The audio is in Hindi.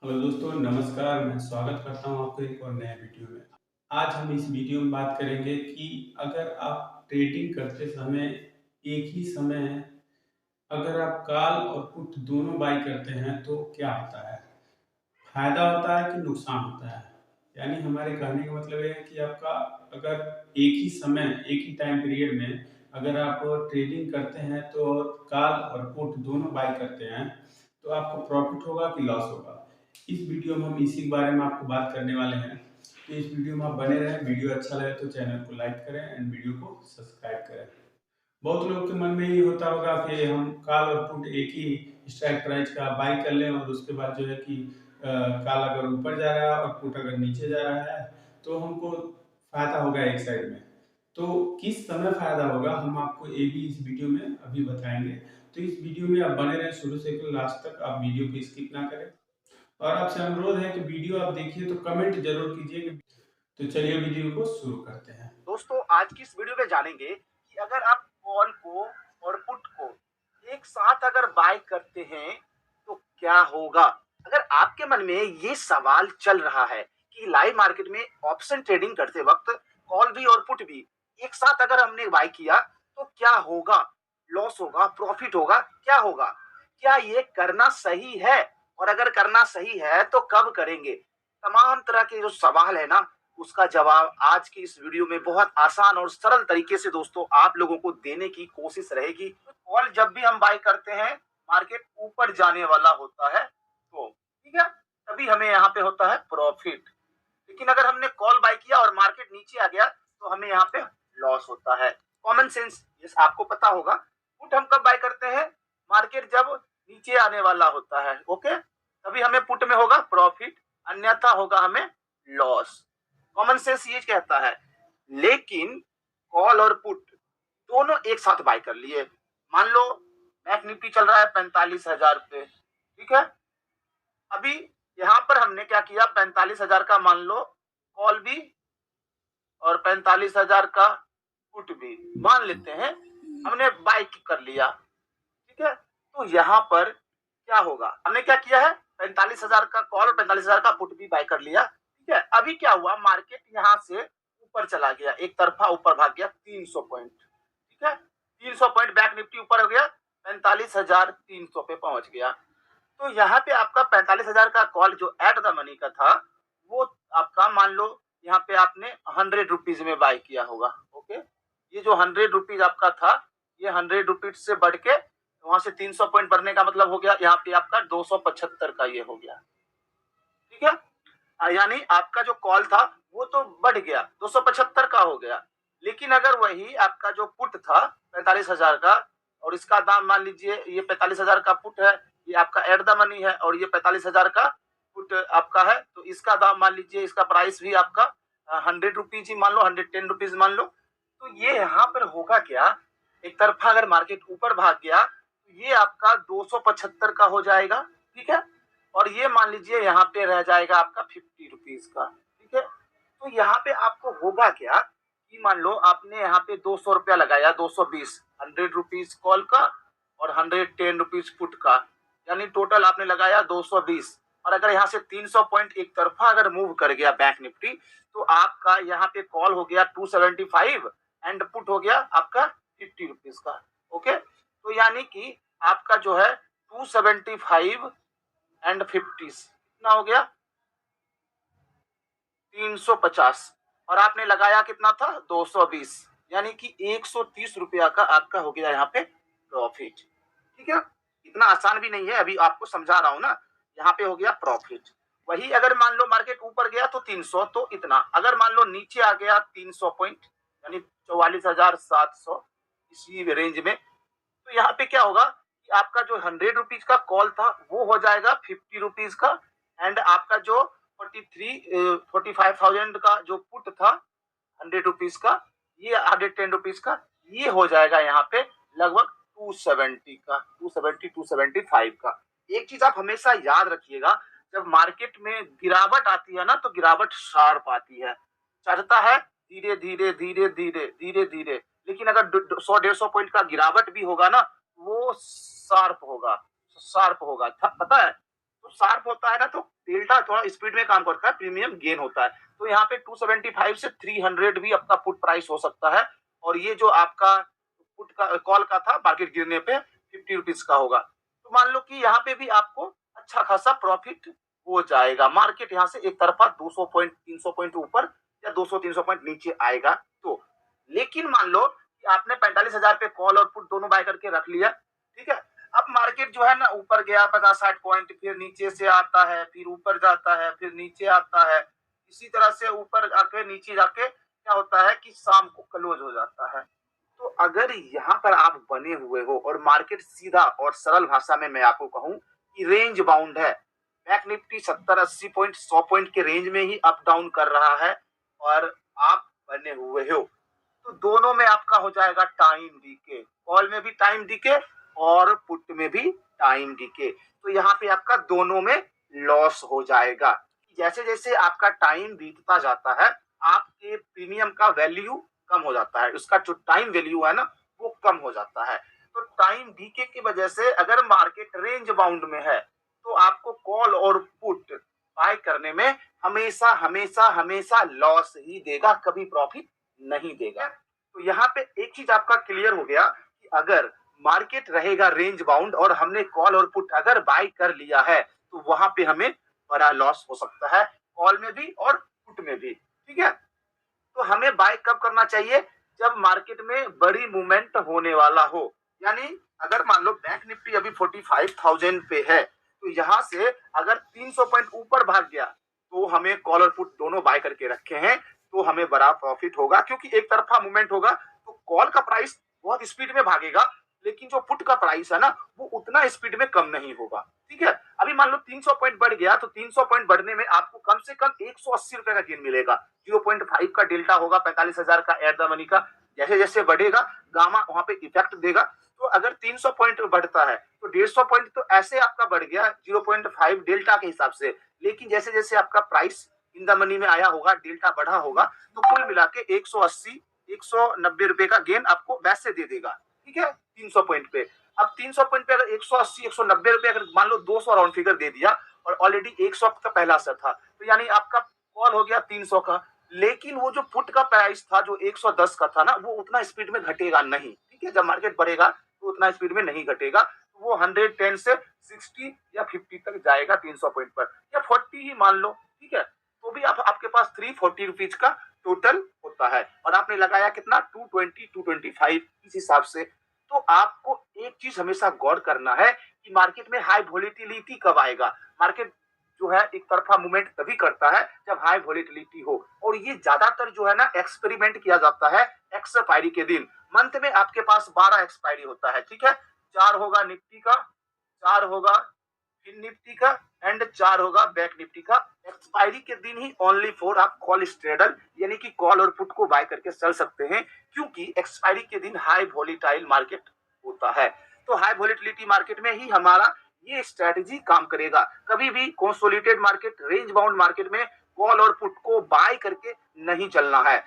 हेलो दोस्तों, नमस्कार। मैं स्वागत करता हूँ आपको एक और नए वीडियो में। आज हम इस वीडियो में बात करेंगे कि अगर आप ट्रेडिंग करते समय एक ही समय अगर आप कॉल और पुट दोनों बाय करते हैं तो क्या होता है? फायदा होता है कि नुकसान होता है? यानी हमारे कहने का मतलब ये है कि आपका अगर एक ही समय, एक ही टाइम पीरियड में अगर आप ट्रेडिंग करते हैं तो कॉल और पुट दोनों बाय करते हैं तो आपको प्रॉफिट होगा कि लॉस होगा? इस वीडियो में हम इसी के बारे में आपको बात करने वाले हैं। तो इस वीडियो में आप बने रहें। वीडियो अच्छा लगे तो चैनल को लाइक करें एंड वीडियो को सब्सक्राइब करें। बहुत लोग के मन में ये होता होगा कि हम कॉल और पुट एक ही स्ट्राइक प्राइस का बाई कर लें और उसके बाद जो है कि कॉल अगर ऊपर जा रहा है और पुट अगर नीचे जा रहा है तो हमको फायदा होगा एक साइड में। तो किस समय फायदा होगा हम आपको ये भी इस वीडियो में अभी बताएंगे। तो इस वीडियो में आप बने रहें शुरू से लेकर लास्ट तक। आप वीडियो को स्किप ना करें और आपसे अनुरोध है कि वीडियो आप देखिए तो कमेंट जरूर कीजिए। तो चलिए वीडियो को शुरू करते हैं। दोस्तों, आज की इस वीडियो में जानेंगे कि अगर आप कॉल को और पुट को एक साथ अगर बाय करते हैं तो क्या होगा। अगर आपके मन में ये सवाल चल रहा है कि लाइव मार्केट में ऑप्शन ट्रेडिंग करते वक्त कॉल भी और पुट भी एक साथ अगर हमने बाय किया तो क्या होगा, लॉस होगा, प्रॉफिट होगा, क्या होगा, क्या ये करना सही है और अगर करना सही है तो कब करेंगे। तमाम तरह के जो सवाल है ना, उसका जवाब आज की इस वीडियो में बहुत आसान और सरल तरीके से दोस्तों आप लोगों को देने की कोशिश रहेगी। कॉल जब भी हम बाय करते हैं मार्केट ऊपर जाने वाला होता है तो ठीक है, तभी हमें यहाँ पे होता है प्रॉफिट। लेकिन अगर हमने कॉल बाय किया और मार्केट नीचे आ गया तो हमें यहाँ पे लॉस होता है। कॉमन सेंस ये आपको पता होगा। पुट हम कब बाय करते हैं? मार्केट जब नीचे आने वाला होता है, ओके, तभी हमें पुट में होगा प्रॉफिट, अन्यथा होगा हमें लॉस। कॉमन सेंस ये कहता है। लेकिन कॉल और पुट दोनों एक साथ बाय कर लिए। मान लो बैंक निफ्टी चल रहा है 45,000 पे, ठीक है। अभी यहां पर हमने क्या किया, 45,000 का मान लो कॉल भी और 45,000 का पुट भी मान लेते हैं, हमने बाय कर लिया, ठीक है। तो यहां पर क्या होगा, हमने क्या किया है, 45,000 का कॉल और 45,000 का पुट भी बाय कर लिया, ठीक है। अभी क्या हुआ, मार्केट यहां से ऊपर चला गया, एक तरफा ऊपर भाग गया 300 पॉइंट, ठीक है। 300 पॉइंट बैंक निफ्टी ऊपर हो गया, 45,300 पे पहुंच गया। तो यहाँ पे आपका 45,000 का कॉल जो एट द मनी का था वो आपका मान लो यहाँ पे आपने 100 रुपीज में बाय किया होगा, ओके। ये जो 100 रुपीज आपका था, ये 100 रुपीज से बढ़ के वहां से 300 पॉइंट बढ़ने का मतलब हो गया यहाँ पे आपका 275 का ये हो गया, ठीक है। यानी आपका जो कॉल था वो तो बढ़ गया, 275 का हो गया। लेकिन अगर वही आपका जो पुट था 45,000 का और इसका दाम मान लीजिए ये 45,000 का पुट है, ये आपका एट द मनी है और ये 45,000 का पुट आपका है, तो इसका दाम मान लीजिए, इसका प्राइस भी आपका 100 रुपीज ही मान लो, 110 रुपीज मान लो। तो ये यहाँ पर होगा क्या, एक तरफा अगर मार्केट ऊपर भाग गया तो ये आपका 275 का हो जाएगा, ठीक है। और ये मान लीजिए यहाँ पे रह जाएगा आपका 50 रुपीज का, ठीक है। तो यहाँ पे आपको होगा क्या कि मान लो आपने यहाँ पे 200 रुपया लगाया, 220, 100 रुपीज कॉल का और 110 रुपीज पुट का, यानी टोटल आपने लगाया 220। और अगर यहाँ से 300 पॉइंट एक तरफा अगर मूव कर गया बैंक निफ्टी तो आपका यहाँ पे कॉल हो गया 275 एंड पुट हो गया आपका 50 रुपीज का, ओके। तो यानी कि आपका जो है 275 एंड 50 कितना हो गया, 350। और आपने लगाया कितना था, 220, यानी कि 130 रुपया का आपका हो गया यहाँ पे प्रॉफिट, ठीक है। इतना आसान भी नहीं है, अभी आपको समझा रहा हूं ना। यहाँ पे हो गया प्रॉफिट। वही अगर मान लो मार्केट ऊपर गया तो 300, तो इतना। अगर मान लो नीचे आ गया 300 पॉइंट यानी 44,700 इसी रेंज में, तो यहाँ पे क्या होगा कि आपका जो 100 रुपीज का कॉल था वो हो जाएगा 50 रुपीज का एंड आपका जो 45,000 का जो पुट था 100 रुपीज का, ये 110 रुपीज का, ये हो जाएगा यहाँ पे लगभग 270 का, 270 275 का। एक चीज आप हमेशा याद रखिएगा, जब मार्केट में गिरावट आती है ना तो गिरावट शार्प आती है, चढ़ता है धीरे धीरे धीरे धीरे धीरे धीरे। लेकिन अगर 100 150 पॉइंट का गिरावट भी होगा ना वो शार्प होगा, शार्प होगा, पता है। तो शार्प होता है ना तो डेल्टा थोड़ा स्पीड में काम करता है, प्रीमियम गेन होता है। तो यहाँ पे 275 से 300 भी आपका पुट प्राइस हो सकता है, और ये जो आपका पुट का कॉल का था मार्केट गिरने पे 50 रुपीज का होगा। तो मान लो कि यहाँ पे भी आपको अच्छा खासा प्रॉफिट हो जाएगा। मार्केट यहाँ से एक तरफा 200 पॉइंट 300 पॉइंट ऊपर या 200-300 पॉइंट नीचे आएगा तो। लेकिन मान लो कि आपने 45,000 पे कॉल और पुट दोनों बाय करके रख लिया, ठीक है। अब मार्केट जो है ना ऊपर गया 50-60 पॉइंट, फिर नीचे से आता है, फिर ऊपर जाता है, फिर नीचे आता है, इसी तरह से ऊपर आके नीचे जाके क्या होता है कि शाम को क्लोज हो जाता है। तो अगर यहाँ पर आप बने हुए हो और मार्केट सीधा और सरल भाषा में मैं आपको कहूं कि रेंज बाउंड है, बैंक निफ्टी 70-80 पॉइंट 100 पॉइंट के रेंज में ही अप डाउन कर रहा है और आप बने हुए हो, तो दोनों में आपका हो जाएगा टाइम डीके। कॉल में भी टाइम डीके और पुट में भी टाइम डीके। तो यहाँ पे आपका दोनों में लॉस हो जाएगा। जैसे जैसे आपका टाइम बीतता जाता है आपके प्रीमियम का वैल्यू कम हो जाता है, उसका जो टाइम वैल्यू है ना वो कम हो जाता है। तो टाइम डीके की वजह से अगर मार्केट रेंज बाउंड में है तो आपको कॉल और पुट बाय करने में हमेशा हमेशा हमेशा लॉस ही देगा, कभी प्रॉफिट नहीं देगा। तो यहाँ पे एक चीज आपका क्लियर हो गया कि अगर मार्केट रहेगा रेंज बाउंड और हमने कॉल और पुट अगर बाय कर लिया है तो वहां पे हमें बड़ा लॉस हो सकता है, कॉल में भी और पुट में भी, ठीक है। तो हमें बाय कब करना चाहिए? जब मार्केट में बड़ी मूवमेंट होने वाला हो। यानी अगर मान लो बैंक निफ्टी अभी 45,000 पे है तो यहाँ से अगर 300 पॉइंट ऊपर भाग गया तो हमें कॉल और पुट दोनों बाय करके रखे हैं तो हमें बड़ा प्रॉफिट होगा, क्योंकि एक तरफा मूवमेंट होगा तो कॉल का प्राइस बहुत स्पीड में भागेगा, लेकिन जो पुट का प्राइस है ना वो उतना स्पीड में कम नहीं होगा, ठीक है। अभी मान लो 300 पॉइंट बढ़ गया तो 300 पॉइंट बढ़ने में आपको कम से कम 180 रुपए का गेन मिलेगा। 0.5 का डेल्टा होगा 45,000 का एट द मनी का। जैसे जैसे बढ़ेगा गामा वहां पे इफेक्ट देगा। तो अगर 300 पॉइंट बढ़ता है तो 150 पॉइंट तो ऐसे आपका बढ़ गया 0.5 डेल्टा के हिसाब से, लेकिन जैसे जैसे आपका प्राइस इन द मनी में आया होगा, डेल्टा बढ़ा होगा, तो कुल मिला के 180 190 रुपए का गेन आपको वैसे दे देगा, ठीक है, 300 पॉइंट पे। अब 300 पॉइंट पे अगर 180 190 रुपए अगर मान लो 200 राउंड फिगर दे दिया और ऑलरेडी 100 का पहला असर था, तो यानी आपका कॉल हो गया 300 का, लेकिन वो जो पुट का प्राइस था जो 110 का था ना वो उतना स्पीड में घटेगा नहीं, ठीक है। जब मार्केट बढ़ेगा तो उतना स्पीड में नहीं घटेगा, तो वो 110 से 60 या 50 तक जाएगा 300 पॉइंट पर, या 40 ही मान लो, ठीक है। तो भी आपके पास 340 रुपीज का टोटल होता है और आपने लगाया कितना 220 225 इस हिसाब से। तो आपको एक चीज हमेशा गौर करना है कि मार्केट में हाई वोलेटिलिटी कब आएगा। मार्केट जो है एक तरफा मूवमेंट तभी करता है जब हाई वोलेटिलिटी हो, और ये ज्यादातर जो है ना एक्सपेरिमेंट किया जाता है एक्सपायरी के दिन। मंथ में आपके पास 12 एक्सपायरी होता है, ठीक है। 4 होगा निफ्टी का, 4 होगा फिन निफ्टी का एंड 4 होगा बैंक निफ्टी का। एक्सपायरी के दिन ही ओनली फॉर आप कॉल स्ट्रेडल यानी कि कॉल और पुट को बाय करके चल सकते हैं, क्योंकि एक्सपायरी के दिन हाई वोलेटाइल मार्केट होता है। तो हाई वोलेटिलिटी मार्केट में ही हमारा ये स्ट्रेटजी काम करेगा। कभी भी consolidated market range bound market में कॉल और पुट को बाय करके नहीं चलना है।